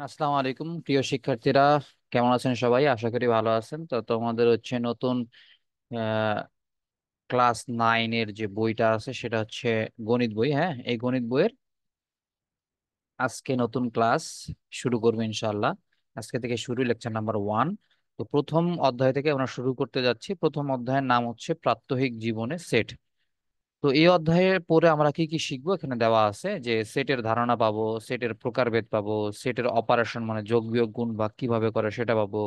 আসসালামু আলাইকুম প্রিয় শিক্ষার্থীরা, কেমন আছেন সবাই? আশা করি ভালো আছেন। তো তোমাদের হচ্ছে নতুন ক্লাস 9-এর যে বইটা আছে সেটা হচ্ছে গণিত বই। হ্যাঁ, এই গণিত বইয়ের আজকে নতুন ক্লাস শুরু করবো ইনশাআল্লাহ। আজকে থেকে শুরু, লেকচার নাম্বার 1। তো প্রথম অধ্যায় থেকে আমরা শুরু করতে যাচ্ছি। প্রথম অধ্যায়ের নাম হচ্ছে প্রাত্যহিক জীবনে সেট। তো এই অধ্যায়ে পরে আমরা কি কি শিখবো এখানে দেওয়া আছে, যে সেটের ধারণা পাবো, সেটের প্রকারভেদ পাবো, সেটের অপারেশন মানে যোগ বিয়োগ গুণ ভাগ কিভাবে করে সেটা পাবো।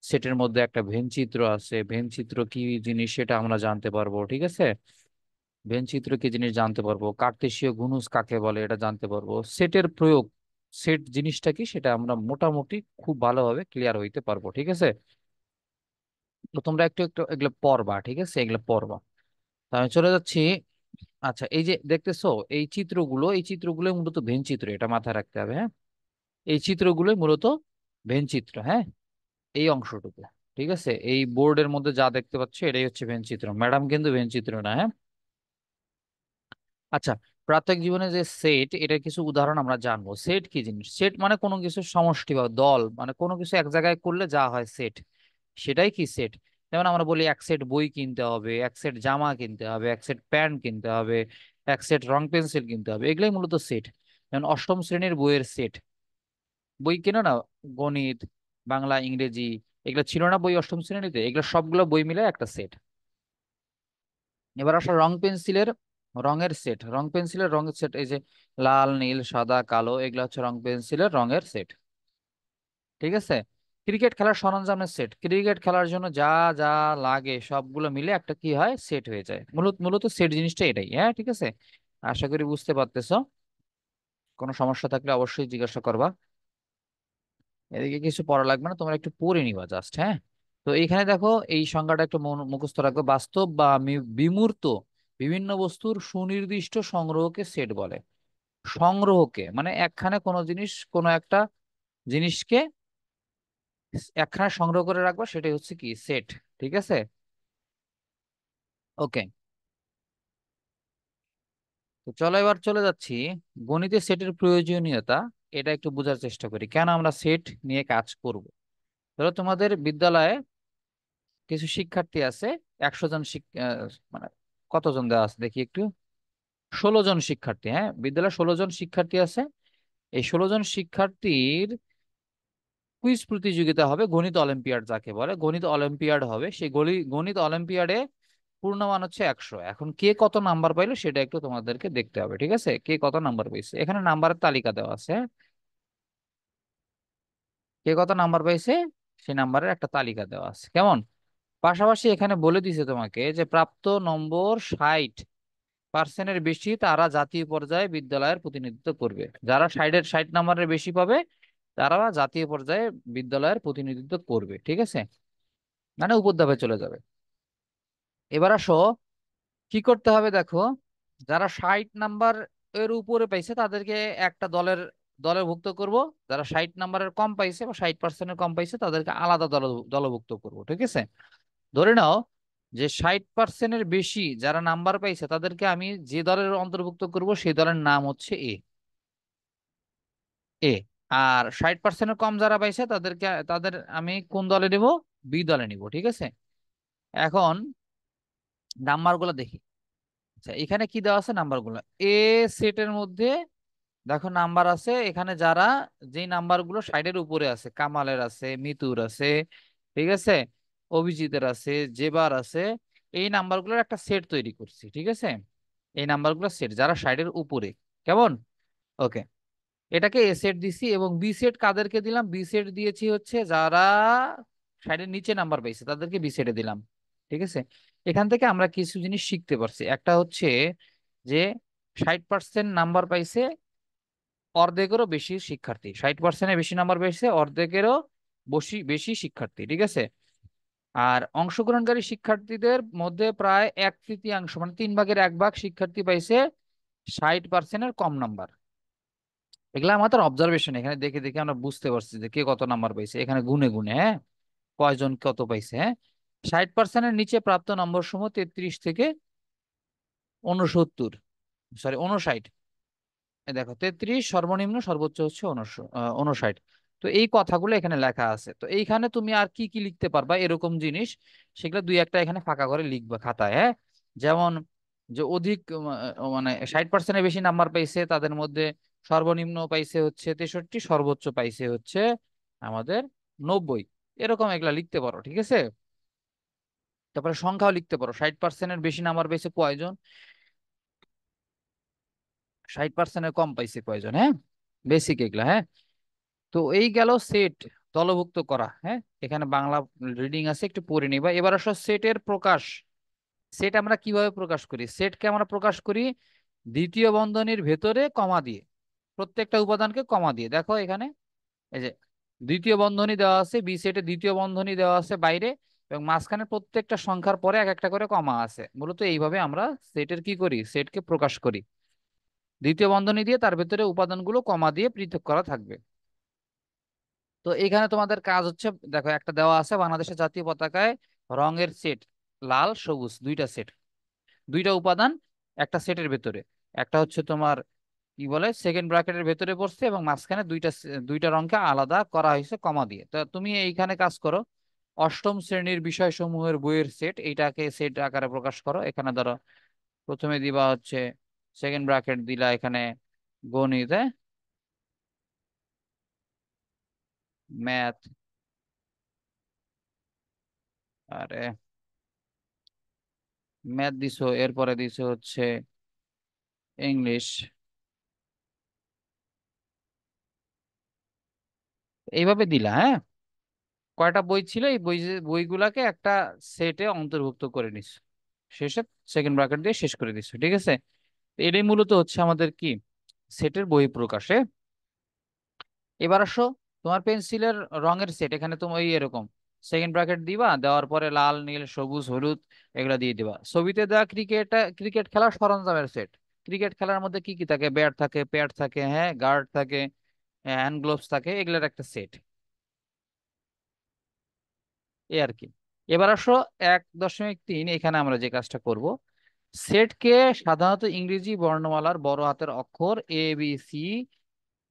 সেটের মধ্যে একটা ভেনচিত্র আছে, ভেনচিত্র কি জিনিস সেটা আমরা জানতে পারবো, ঠিক আছে। ভেনচিত্র কি জিনিস জানতে পারবো, কার্তেশীয় গুণজ কাকে বলে এটা জানতে পারবো, সেটের প্রয়োগ, সেট জিনিসটা কি সেটা আমরা মোটামুটি খুব ভালোভাবে ক্লিয়ার হইতে পারবো, ঠিক আছে। তো তোমরা একটু একটু এগুলো পড়বা, ঠিক আছে, এগুলো পড়বা। তো আমি চলে যাচ্ছি। আচ্ছা, এই যে দেখতেছো এই চিত্রগুলো মূলত ভেন চিত্র, এটা মাথায় রাখতে হবে। হ্যাঁ, এই চিত্রগুলোই মূলত ভেন চিত্র। হ্যাঁ, এই অংশটুকু, ঠিক আছে, এই বোর্ডের মধ্যে যা দেখতে পাচ্ছ এটাই হচ্ছে ভেন চিত্র, ম্যাডাম কিন্তু ভেন চিত্র না। হ্যাঁ, আচ্ছা, প্রাত্যহিক জীবনে যে সেট, এটার কিছু উদাহরণ আমরা জানবো। সেট কি জিনিস? সেট মানে কোনো কিছু সমষ্টি বা দল, মানে কোনো কিছু এক জায়গায় করলে যা হয় সেট, সেটাই কি সেট। যেমন আমরা বলি এক সেট বই কিনতে হবে, এক সেট জামা কিনতে হবে, এক সেট প্যান্ট কিনতে হবে, এক সেট রং পেন্সিল কিনতে হবে, এগুলাই মূলত সেট। যেমন অষ্টম শ্রেণীর বইয়ের সেট, বই কেনো না, গণিত, বাংলা, ইংরেজি, এগুলো ছিল না বই অষ্টম শ্রেণীতে, এগুলো সবগুলো বই মিলে একটা সেট। এবার আসলে রং পেন্সিলের রঙের সেট, রং পেন্সিলের রঙের সেট, এই যে লাল, নীল, সাদা, কালো, এগুলো হচ্ছে রং পেন্সিলের রঙের সেট, ঠিক আছে। ক্রিকেট খেলার সরঞ্জামের সেট, ক্রিকেট খেলার জন্য যা যা লাগে সবগুলো মিলে একটা কি হয়, সেট হয়ে যায়। মূলত মূলত সেট জিনিসটা এটাই। হ্যাঁ, ঠিক আছে, আশা করি বুঝতে পারতেছো। কোনো সমস্যা থাকলে অবশ্যই জিজ্ঞাসা করবা। এদিকে কিছু পড়া লাগবে না, তোমরা একটু পড়ে নিবা জাস্ট। হ্যাঁ, তো এইখানে দেখো, এই সংজ্ঞাটা একটু মুখস্থ রাখবে। বাস্তব বা বিমূর্ত বিভিন্ন বস্তুর সুনির্দিষ্ট সংগ্রহকে সেট বলে। সংগ্রহকে মানে একখানে কোনো জিনিস, কোনো একটা জিনিসকে একখানে সংগ্রহ করে রাখবা, সেটাই হচ্ছে কি সেট, ঠিক আছে। ওকে, তো চলো এবার চলে যাচ্ছি গণিতে সেটের প্রয়োজনীয়তা। এটা একটু বোঝার চেষ্টা করি, কেন আমরা সেট নিয়ে কাজ করব। ধরো তোমাদের বিদ্যালয়ে কিছু শিক্ষার্থী আছে, 100 জন মানে কতজন দেওয়া আছে দেখি একটু, 16 জন শিক্ষার্থী। হ্যাঁ, বিদ্যালয়ে 16 জন শিক্ষার্থী আছে। এই 16 জন শিক্ষার্থীর কুইজ প্রতিযোগিতা হবে, গণিত অলিম্পিয়াড যাকে বলে, গণিত অলিম্পিয়াড হবে। সেই গণিত অলিম্পিয়াডে পূর্ণমান হচ্ছে 100। এখন কে কত নাম্বার পাইলো সেটা একটু তোমাদেরকে দেখতে হবে, ঠিক আছে, কে কত নাম্বার পাইছে। এখানে নাম্বারের তালিকা দেওয়া আছে, হ্যাঁ? কে কত নাম্বার পাইছে সেই নাম্বারের একটা তালিকা দেওয়া আছে, কেমন। পাশাপাশি এখানে বলে দিছে তোমাকে যে প্রাপ্ত নম্বর 60%-এর বেশি তারা জাতীয় পর্যায়ে বিদ্যালয়ের প্রতিনিধিত্ব করবে। যারা 60 নাম্বারের বেশি পাবে তারা জাতীয় পর্যায়ে বিদ্যালয়ের প্রতিনিধিত্ব করবে, ঠিক আছে, মানে উপর ধাপে চলে যাবে। এবার আসো, কি করতে হবে দেখো, যারা 60 নাম্বার এর উপরে পাইছে তাদেরকে একটা দলের দলে ভুক্ত করব। যারা 60 নাম্বারের কম পাইছে বা 60%-এর কম পাইছে তাদেরকে আলাদা দলভুক্ত করব, ঠিক আছে। ধরে নাও যে 60%-এর বেশি যারা নাম্বার পাইছে তাদেরকে আমি যে দলের অন্তর্ভুক্ত করব সেই দলের নাম হচ্ছে এ। আর 60%-এর কম যারা পাইছে তাদের আমি কোন দলে নিব, বি দলে নিব, ঠিক আছে। এখন নাম্বার গুলো দেখি। আচ্ছা, এখানে কি দেওয়া আছে নাম্বার গুলো, এ সেটের মধ্যে দেখো নাম্বার আছে এখানে, যারা যেই নাম্বার গুলো 60-এর উপরে আছে, কামালের আছে, মিতুর আছে, ঠিক আছে, অভিজিতের আছে, জেবার আছে, এই নাম্বারগুলোর একটা সেট তৈরি করছি, ঠিক আছে। এই নাম্বারগুলো সেট যারা 60-এর উপরে, কেমন। ওকে, এটাকে এ সেট দিছি। এবং বি সেট কাদেরকে দিলাম, বি সেট দিয়েছি হচ্ছে যারা 60-এর নিচে নাম্বার পাইছে তাদেরকে বি সেটে দিলাম, ঠিক আছে। এখান থেকে আমরা কিছু জিনিস শিখতে পারছি। একটা হচ্ছে যে 60% নাম্বার পাইছে অর্ধেকেরও বেশি শিক্ষার্থী, 60%-এর বেশি নাম্বার পেয়েছে অর্ধেকেরও বেশি বেশি শিক্ষার্থী, ঠিক আছে। আর অংশগ্রহণকারী শিক্ষার্থীদের মধ্যে প্রায় 1/3 মানে 3/1 শিক্ষার্থী পাইছে 60%-এর কম নাম্বার। এগুলা আমাদের অবজারভেশন, এখানে দেখে দেখে আমরা বুঝতে পারছি যে কে কত নাম্বার পাইছে, এখানে গুনে গুনে। হ্যাঁ, কয়জন কত পাইছে। হ্যাঁ, 60%-এর নিচে প্রাপ্ত নম্বর সমূহ 33 থেকে 69, সরি 59। দেখো 33 সর্বনিম্ন, সর্বোচ্চ হচ্ছে 59, 59। তো এই কথাগুলো এখানে লেখা আছে। তো এইখানে তুমি আর কি কি লিখতে পারবা এরকম জিনিস, সেগুলো দুই একটা এখানে ফাঁকা করে লিখবা খাতায়, হ্যাঁ। যেমন যে অধিক মানে 60%-এর বেশি নাম্বার পাইছে তাদের মধ্যে সর্বনিম্ন পাইছে হচ্ছে 63, সর্বোচ্চ পাইছে হচ্ছে আমাদের 90, এরকম এগুলা লিখতে পারো, ঠিক আছে। তারপরে সংখ্যাও লিখতে পারো, 60%-এর বেশি নাম্বার পাইছে কয়জন, 60%-এর কম পাইছে কয়জন, হ্যাঁ। বেসিক এগুলা, হ্যাঁ। তো এই গেল সেট, দলভুক্ত করা, হ্যাঁ। এখানে বাংলা রিডিং আছে, একটু পড়ে নিবা। এবার আসো সেটের প্রকাশ। সেট আমরা কিভাবে প্রকাশ করি? সেটকে আমরা প্রকাশ করি দ্বিতীয় বন্ধনীর ভেতরে কমা দিয়ে, প্রত্যেকটা উপাদানকে কমা দিয়ে। দেখো এখানে এই যে দ্বিতীয় বন্ধনী দেওয়া আছে, বি সেটে দ্বিতীয় বন্ধনী দেওয়া আছে বাইরে, এবং মাঝখানে প্রত্যেকটা সংখ্যার পরে এক একটা করে কমা আছে। মূলত এইভাবে আমরা সেটের কি করি, সেটকে প্রকাশ করি। দ্বিতীয় বন্ধনী দিয়ে তার ভেতরে উপাদানগুলো কমা দিয়ে পৃথক করা থাকবে। তো এখানে তোমাদের কাজ হচ্ছে, দেখো একটা দেওয়া আছে বাংলাদেশের জাতীয় পতাকায় রঙের সেট, লাল সবুজ দুইটা সেট, দুইটা উপাদান একটা সেটের ভেতরে। একটা হচ্ছে তোমার কি বলে সেকেন্ড ব্র্যাকেটের ভেতরে পড়ছে, এবং মাঝখানে দুইটা রঙকে আলাদা করা হয়েছে কমা দিয়ে। তো তুমি এইখানে কাজ করো, অষ্টম শ্রেণীর বিষয়সমূহের বইয়ের সেট, এইটাকে সেট আকারে প্রকাশ করো। এখানে ধরো প্রথমে দিবা হচ্ছে সেকেন্ড ব্র্যাকেট দিলা এখানে গণিত, ম্যাথ, আরে ম্যাথ দিছো, এরপরে দিছো হচ্ছে ইংলিশ, এইভাবে দিলা, হ্যাঁ। কয়টা বই ছিল, এই বইগুলাকে একটা সেটে অন্তর্ভুক্ত করে নিস, শেষে সেকেন্ড ব্র্যাকেট দিয়ে শেষ করে দিছো, ঠিক আছে। তো এটাই মূলত হচ্ছে আমাদের কি সেটের বই প্রকাশে। এবার আসো তোমার পেন্সিলের রঙের সেট, এখানে তুমি ওই এরকম সেকেন্ড ব্র্যাকেট দিবা, দেওয়ার পরে লাল নীল সবুজ হলুদ এগুলা দিয়ে দিবা। ছবিতে দেওয়া ক্রিকেট খেলার সরঞ্জামের সেট, ক্রিকেট খেলার মধ্যে কি কি থাকে, ব্যাট থাকে, প্যাড থাকে, হ্যাঁ, গার্ড থাকে, হ্যান্ড গ্লোভস থাকে, এগুলোর একটা সেট, এই আর কি। এবার আসো 1.3, এখানে আমরা যে কাজটা করব, সেটকে সাধারণত ইংরেজি বর্ণমালার বড় হাতের অক্ষর ABC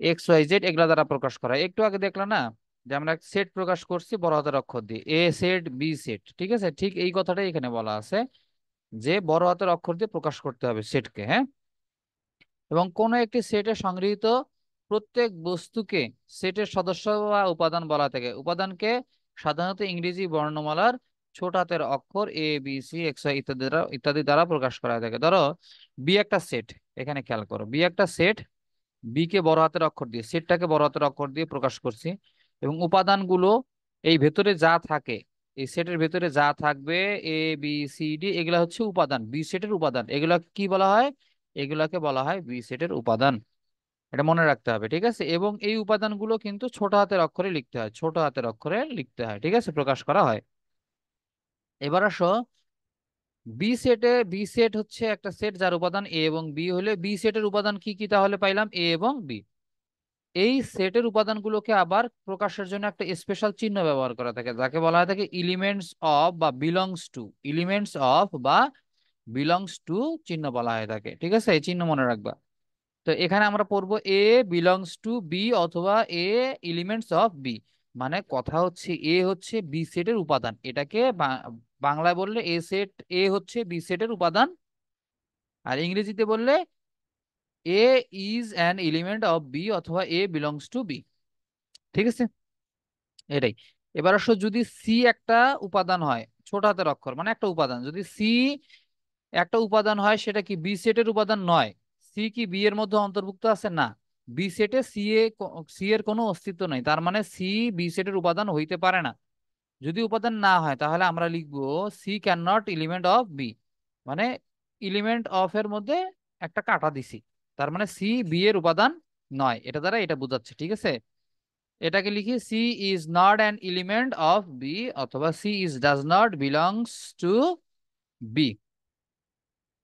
XYZ এগুলা দ্বারা প্রকাশ করা হয়। একটু আগে দেখলা না যে আমরা সেট প্রকাশ করছি বড় হাতের অক্ষর দিয়ে, এ সেট বি সেট, ঠিক আছে। ঠিক এই কথাটাই এখানে বলা আছে যে বড় হাতের অক্ষর দিয়ে প্রকাশ করতে হবে সেটকে, হ্যাঁ। এবং কোন একটি সেটে সংগৃহীত প্রত্যেক বস্তুকে সেটের সদস্য বা উপাদান বলা থাকে। উপাদানকে সাধারণত ইংরেজি বর্ণমালার ছোট হাতের অক্ষর ABC XY ইত্যাদি দ্বারা প্রকাশ করা হয়ে থাকে। ধরো বি একটা সেট, এখানে খেয়াল করো, বি একটা সেট, বি কে বড় হাতের অক্ষর দিয়ে, সেটটাকে বড় হাতের অক্ষর দিয়ে প্রকাশ করছি, এবং উপাদানগুলো এই ভেতরে যা থাকে, এই সেটের ভেতরে যা থাকবে ABCD এগুলা হচ্ছে উপাদান, বি সেটের উপাদান। এগুলা কি বলা হয়? এগুলাকে বলা হয় বি সেটের উপাদান। এটা মনে রাখতে হবে, ঠিক আছে। এবং এই উপাদানগুলো কিন্তু ছোট হাতের অক্ষরে লিখতে হয়, ছোট হাতের অক্ষরে লিখতে হয়, ঠিক আছে, প্রকাশ করা হয়। এবার আসো বি সেট হচ্ছে একটা সেট যার উপাদান এ এবং বি হলে বি সেটের উপাদান কি কি তাহলে পাইলাম এ এবং বি। এই সেটের উপাদানগুলোকে আবার প্রকাশের জন্য একটা স্পেশাল চিহ্ন ব্যবহার করা থাকে, যাকে বলা হয় থাকে এলিমেন্টস অফ বা বিলংস টু, এলিমেন্টস অফ বা বিলংস টু চিহ্ন বলা হয় থাকে, ঠিক আছে। এই চিহ্ন মনে রাখবা। তো এখানে আমরা পড়বো এ বিলংস টু বি অথবা এ এলিমেন্টস অফ বি। মানে কথা হচ্ছে এ হচ্ছে বি সেটের উপাদান, এটাকে বাংলায় বললে এ সেট, এ হচ্ছে বি সেটের উপাদান। আর ইংরেজিতে বললে A is an element of B অথবা এ বিলংস টু বি, ঠিক আছে। এটাই। এবার আসো যদি সি একটা উপাদান হয়, ছোট হাতের অক্ষর মানে একটা উপাদান, যদি সি একটা উপাদান হয়, সেটা কি বি সেটের উপাদান নয়? সি কি বি এর মধ্যে অন্তর্ভুক্ত আছে? না, বি সেটে সি এর কোনো অস্তিত্ব নেই, তার মানে সি বি সেটের উপাদান হইতে পারে না। যদি উপাদান না হয় তাহলে আমরা লিখবো C can not element of B, মানে এলিমেন্ট অফ এর মধ্যে একটা কাটা দিছি, তার মানে সি বি এর উপাদান নয়, এটা দ্বারা এটা বোঝাচ্ছে, ঠিক আছে। এটাকে লিখি C is not an element of B অথবা C is does not belongs to B.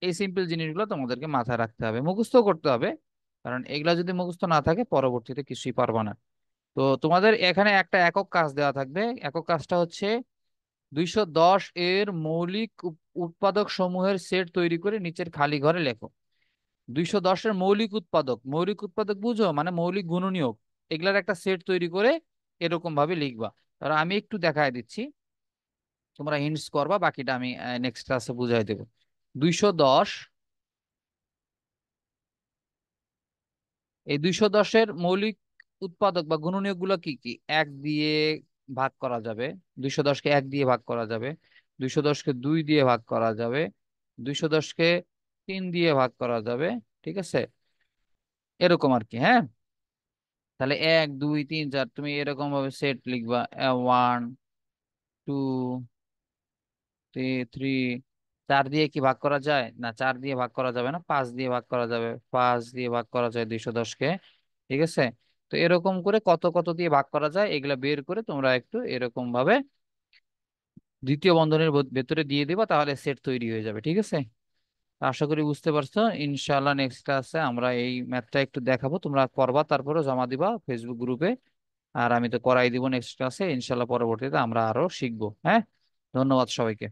এই সিম্পল জিনিসগুলো তোমাদেরকে মাথায় রাখতে হবে, মুখস্থ করতে হবে, কারণ এগুলা যদি মুখস্থ না থাকে পরবর্তীতে কিছুই পারবা না। তো তোমাদের এখানে একটা একক কাজ দেওয়া থাকবে, একক কাজটা হচ্ছে 210 এর মৌলিক উৎপাদক সমূহের সেট তৈরি করে নিচের খালি ঘরে লেখো। 210 এর মৌলিক উৎপাদক, মৌলিক উৎপাদক বুঝো, মানে মৌলিক গুণনীয়ক, এগুলার একটা সেট তৈরি করে এরকম ভাবে লিখবা। ধরো আমি একটু দেখায় দিচ্ছি, তোমরা হিন্টস করবা, বাকিটা আমি নেক্সট ক্লাসে বুঝাই দেবো। 210, এই 210-এর মৌলিক উৎপাদক বা গুণনীয়ক গুলো কি কি? এক দিয়ে ভাগ করা যাবে, 210-কে 1 দিয়ে ভাগ করা যাবে, 210-কে 2 দিয়ে ভাগ করা যাবে, 210-কে 3 দিয়ে ভাগ করা যাবে, ঠিক আছে? এরকম আর কি, হ্যাঁ। তাহলে 1 2 3 4 তুমি এরকম ভাবে সেট লিখবা, 1 2 3। 4 দিয়ে কি ভাগ করা যায়? না, 4 দিয়ে ভাগ করা যাবে না, 5 দিয়ে ভাগ করা যাবে, 5 দিয়ে ভাগ করা যায় 210-কে, ঠিক আছে? তো এরকম করে কত কত দিয়ে ভাগ করা যায় এগুলা বের করে তোমরা একটু এরকম ভাবে দ্বিতীয় বন্ধনীর ভেতরে দিয়ে দিবা, তাহলে সেট তৈরি হয়ে যাবে, ঠিক আছে? আশা করি বুঝতে পারছো। ইনশাআল্লাহ নেক্সট ক্লাসে আমরা এই ম্যাথটা একটু দেখাবো, তোমরা করবা, তারপরে জমা দিবা ফেসবুক গ্রুপে। আর আমি তো করাই দিব নেক্সট ক্লাসে ইনশাআল্লাহ, পরবর্তীতে আমরা আরো শিখবো, হ্যাঁ। ধন্যবাদ সবাইকে।